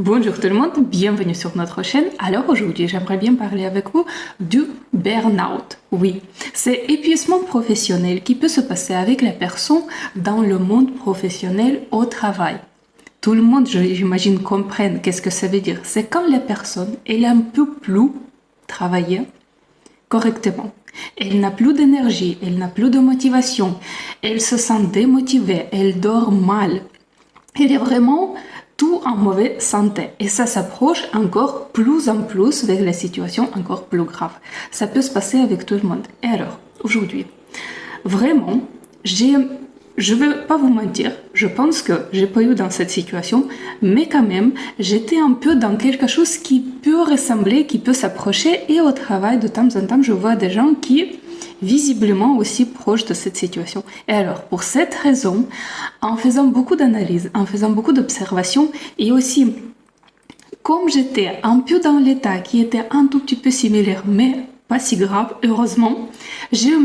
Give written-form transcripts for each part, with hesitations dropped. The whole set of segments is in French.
Bonjour tout le monde, bienvenue sur notre chaîne. Alors aujourd'hui, j'aimerais bien parler avec vous du burn-out. Oui, c'est épuisement professionnel qui peut se passer avec la personne dans le monde professionnel au travail. Tout le monde, j'imagine, comprenne qu'est-ce que ça veut dire. C'est quand la personne, elle ne peut plus travailler correctement. Elle n'a plus d'énergie, elle n'a plus de motivation, elle se sent démotivée, elle dort mal. Elle est vraiment tout en mauvaise santé. Et ça s'approche encore plus en plus vers la situation encore plus grave. Ça peut se passer avec tout le monde. Et alors, aujourd'hui, vraiment, je veux pas vous mentir, je pense que j'ai pas eu dans cette situation, mais quand même, j'étais un peu dans quelque chose qui peut ressembler, qui peut s'approcher. Et au travail, de temps en temps, je vois des gens qui visiblement aussi proches de cette situation. Et alors, pour cette raison, en faisant beaucoup d'analyses, en faisant beaucoup d'observations, et aussi, comme j'étais un peu dans l'état qui était un tout petit peu similaire, mais pas si grave, heureusement, je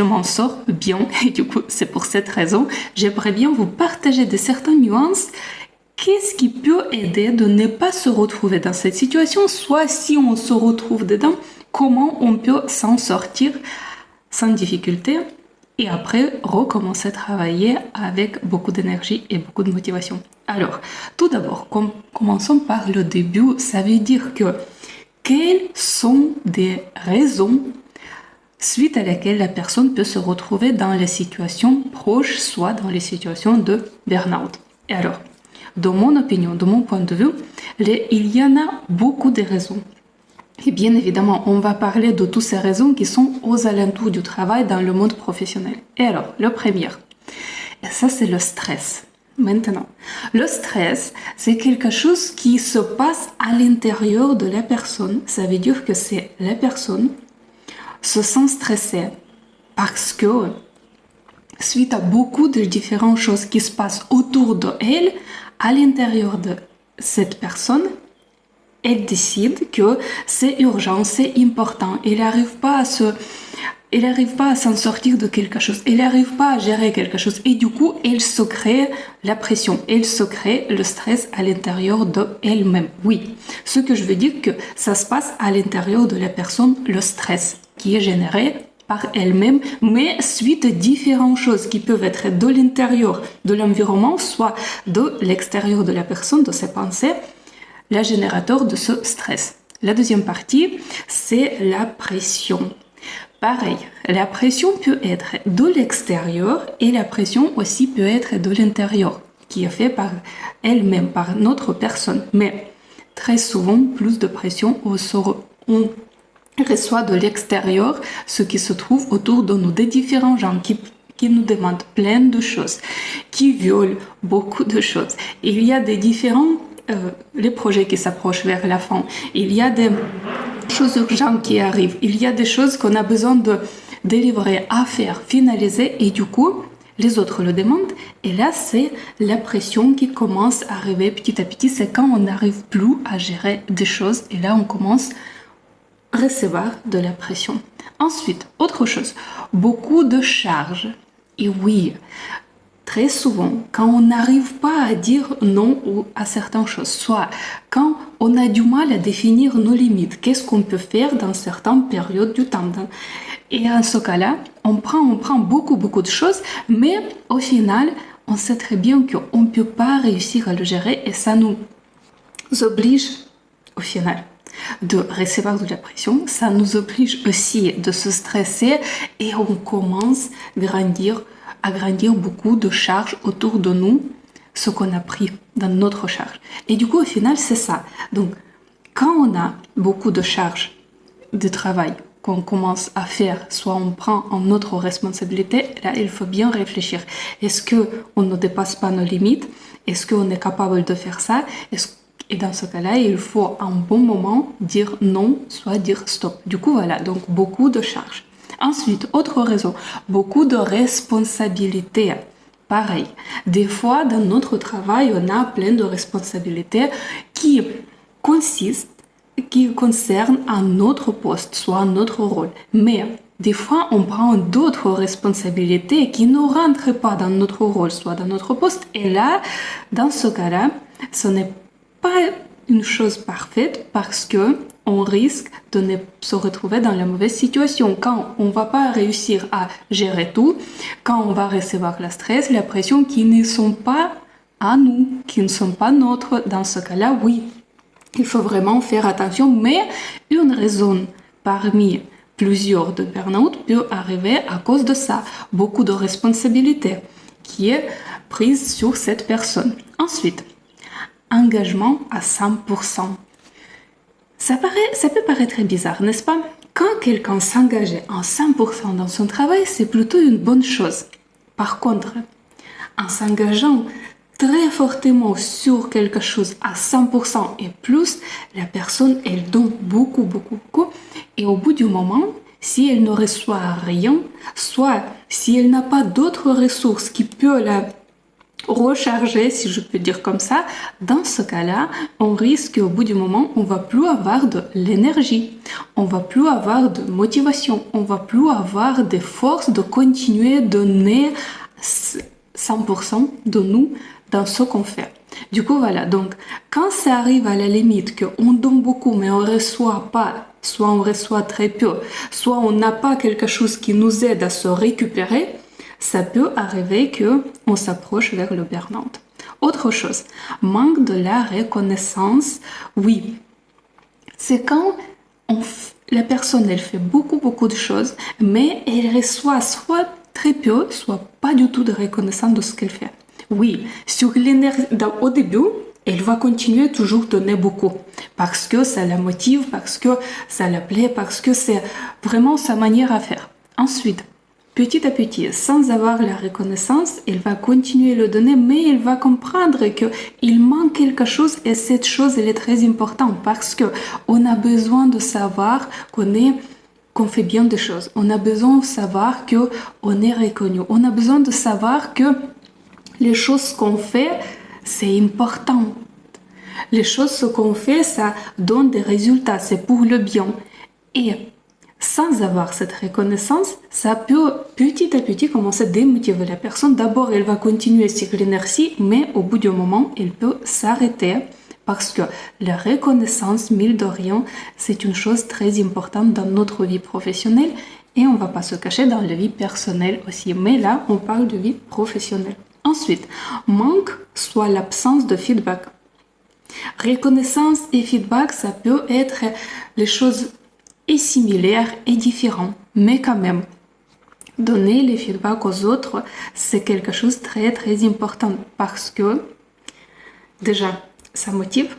m'en sors bien. Et du coup, c'est pour cette raison, j'aimerais bien vous partager de certaines nuances. Qu'est-ce qui peut aider de ne pas se retrouver dans cette situation, soit si on se retrouve dedans, comment on peut s'en sortir sans difficulté et après recommencer à travailler avec beaucoup d'énergie et beaucoup de motivation. Alors, tout d'abord, commençons par le début. Ça veut dire que quelles sont des raisons suite à laquelle la personne peut se retrouver dans les situations proches, soit dans les situations de burn-out. Et alors, de mon opinion, de mon point de vue, il y en a beaucoup de raisons. Et bien évidemment, on va parler de toutes ces raisons qui sont aux alentours du travail dans le monde professionnel. Et alors, le premier, et ça c'est le stress. Maintenant, le stress, c'est quelque chose qui se passe à l'intérieur de la personne. Ça veut dire que c'est la personne se sent stressée parce que suite à beaucoup de différentes choses qui se passent autour d'elle, à l'intérieur de cette personne, elle décide que c'est urgent, c'est important. Elle n'arrive pas à s'en sortir de quelque chose. Elle n'arrive pas à gérer quelque chose. Et du coup, elle se crée la pression. Elle se crée le stress à l'intérieur d'elle-même. Oui. Ce que je veux dire que ça se passe à l'intérieur de la personne, le stress qui est généré par elle-même, mais suite à différentes choses qui peuvent être de l'intérieur de l'environnement, soit de l'extérieur de la personne, de ses pensées, le générateur de ce stress. La deuxième partie, c'est la pression. Pareil, la pression peut être de l'extérieur et la pression aussi peut être de l'intérieur, qui est fait par elle-même, par notre personne. Mais très souvent, plus de pression, on reçoit de l'extérieur ce qui se trouve autour de nous, des différents gens qui nous demandent plein de choses, qui violent beaucoup de choses. Il y a des différents les projets qui s'approchent vers la fin, il y a des choses urgentes qui arrivent, il y a des choses qu'on a besoin de délivrer, à faire, finaliser, et du coup, les autres le demandent, et là, c'est la pression qui commence à arriver petit à petit, c'est quand on n'arrive plus à gérer des choses, et là, on commence à recevoir de la pression. Ensuite, autre chose, beaucoup de charges, et oui, très souvent, quand on n'arrive pas à dire non à certaines choses, soit quand on a du mal à définir nos limites, qu'est-ce qu'on peut faire dans certaines périodes du temps. Et en ce cas-là, on prend beaucoup de choses, mais au final, on sait très bien qu'on ne peut pas réussir à le gérer et ça nous oblige, au final, de recevoir de la pression, ça nous oblige aussi de se stresser et on commence à grandir beaucoup de charges autour de nous, ce qu'on a pris dans notre charge. Et du coup, au final, c'est ça. Donc, quand on a beaucoup de charges de travail qu'on commence à faire, soit on prend en notre responsabilité, là, il faut bien réfléchir. Est-ce qu'on ne dépasse pas nos limites? Est-ce qu'on est capable de faire ça? Et dans ce cas-là, il faut un bon moment dire non, soit dire stop. Du coup, voilà, donc beaucoup de charges. Ensuite, autre raison, beaucoup de responsabilités. Pareil, des fois dans notre travail, on a plein de responsabilités qui concernent un autre poste, soit un autre rôle. Mais des fois, on prend d'autres responsabilités qui ne rentrent pas dans notre rôle, soit dans notre poste. Et là, dans ce cas-là, ce n'est pas une chose parfaite parce que on risque de ne se retrouver dans la mauvaise situation quand on va pas réussir à gérer tout, quand on va recevoir le stress, la pression qui ne sont pas à nous, qui ne sont pas nôtres. Dans ce cas-là, oui, il faut vraiment faire attention, mais une raison parmi plusieurs de burn-out peut arriver à cause de ça. Beaucoup de responsabilité qui est prise sur cette personne. Ensuite, engagement à 100%. Ça peut paraître bizarre, n'est-ce pas? Quand quelqu'un s'engage en 100% dans son travail, c'est plutôt une bonne chose. Par contre, en s'engageant très fortement sur quelque chose à 100% et plus, la personne, elle donne beaucoup. Et au bout du moment, si elle ne reçoit rien, soit si elle n'a pas d'autres ressources qui peuvent la recharger, si je peux dire comme ça, dans ce cas-là, on risque au bout du moment, on va plus avoir de l'énergie, on va plus avoir de motivation, on va plus avoir des forces de continuer de donner 100% de nous dans ce qu'on fait. Du coup, voilà. Donc, quand ça arrive à la limite qu'on donne beaucoup, mais on reçoit pas, soit on reçoit très peu, soit on n'a pas quelque chose qui nous aide à se récupérer, ça peut arriver qu'on s'approche vers le burn-out. Autre chose, manque de la reconnaissance. Oui, c'est quand la personne, elle fait beaucoup de choses, mais elle reçoit soit très peu, soit pas du tout de reconnaissance de ce qu'elle fait. Oui, sur l'énergie, au début, elle va continuer toujours donner beaucoup parce que ça la motive, parce que ça la plaît, parce que c'est vraiment sa manière à faire. Ensuite, petit à petit, sans avoir la reconnaissance, elle va continuer à le donner, mais elle va comprendre qu'il manque quelque chose et cette chose, elle est très importante parce que on a besoin de savoir qu'on fait bien des choses. On a besoin de savoir qu'on est reconnu. On a besoin de savoir que les choses qu'on fait, c'est important. Les choses qu'on fait, ça donne des résultats, c'est pour le bien. Et sans avoir cette reconnaissance, ça peut petit à petit commencer à démotiver la personne. D'abord, elle va continuer sur l'énergie, mais au bout d'un moment, elle peut s'arrêter parce que la reconnaissance, mille de rien, c'est une chose très importante dans notre vie professionnelle et on ne va pas se cacher dans la vie personnelle aussi. Mais là, on parle de vie professionnelle. Ensuite, manque, soit l'absence de feedback. Reconnaissance et feedback, ça peut être les choses similaires et différentes, mais quand même, donner les feedbacks aux autres, c'est quelque chose de très important parce que, déjà, ça motive.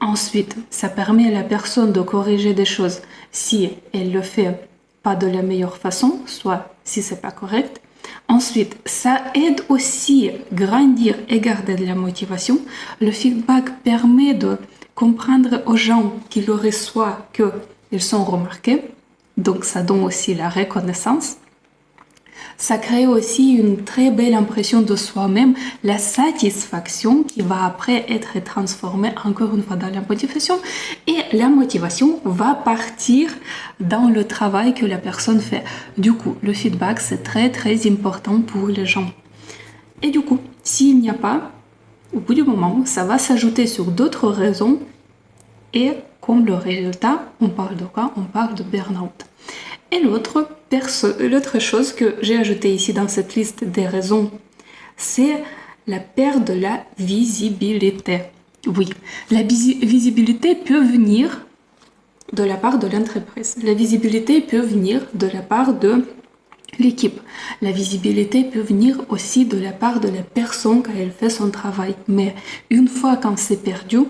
Ensuite, ça permet à la personne de corriger des choses si elle le fait pas de la meilleure façon, soit si c'est pas correct. Ensuite, ça aide aussi à grandir et garder de la motivation. Le feedback permet de comprendre aux gens qui le reçoivent qu'ils sont remarqués. Donc, ça donne aussi la reconnaissance. Ça crée aussi une très belle impression de soi-même, la satisfaction qui va après être transformée encore une fois dans la motivation. Et la motivation va partir dans le travail que la personne fait. Du coup, le feedback, c'est très important pour les gens. Et du coup, s'il n'y a pas, au bout du moment, ça va s'ajouter sur d'autres raisons. Et comme le résultat, on parle de quoi? On parle de burn-out. Et l'autre chose que j'ai ajoutée ici dans cette liste des raisons, c'est la perte de la visibilité. Oui, la visibilité peut venir de la part de l'entreprise. La visibilité peut venir de la part de l'équipe. La visibilité peut venir aussi de la part de la personne quand elle fait son travail. Mais une fois qu'on s'est perdu,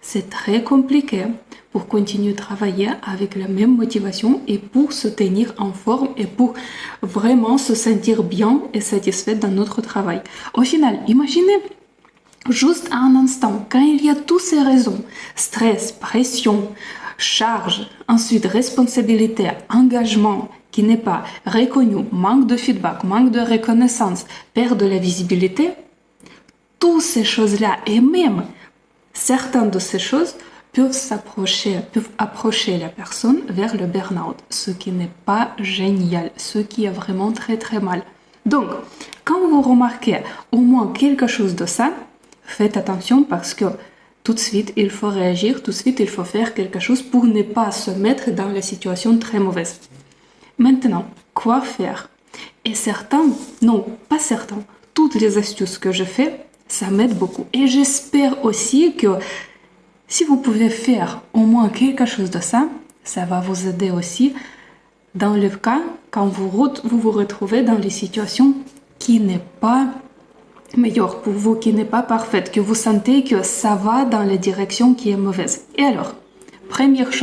c'est très compliqué pour continuer à travailler avec la même motivation et pour se tenir en forme et pour vraiment se sentir bien et satisfait dans notre travail. Au final, imaginez juste un instant, quand il y a toutes ces raisons, stress, pression, charge, ensuite responsabilité, engagement qui n'est pas reconnu, manque de feedback, manque de reconnaissance, perte de la visibilité, toutes ces choses-là et même certaines de ces choses peuvent approcher la personne vers le burn-out, ce qui n'est pas génial, ce qui est vraiment très mal. Donc, quand vous remarquez au moins quelque chose de ça, faites attention parce que tout de suite, il faut réagir, tout de suite, il faut faire quelque chose pour ne pas se mettre dans les situations très mauvaises. Maintenant, quoi faire? Et certains, non, pas certains, toutes les astuces que je fais, ça m'aide beaucoup. Et j'espère aussi que si vous pouvez faire au moins quelque chose de ça, ça va vous aider aussi dans le cas quand vous vous retrouvez dans les situations qui n'est pas meilleure pour vous, qui n'est pas parfaite, que vous sentez que ça va dans la direction qui est mauvaise. Et alors, première chose,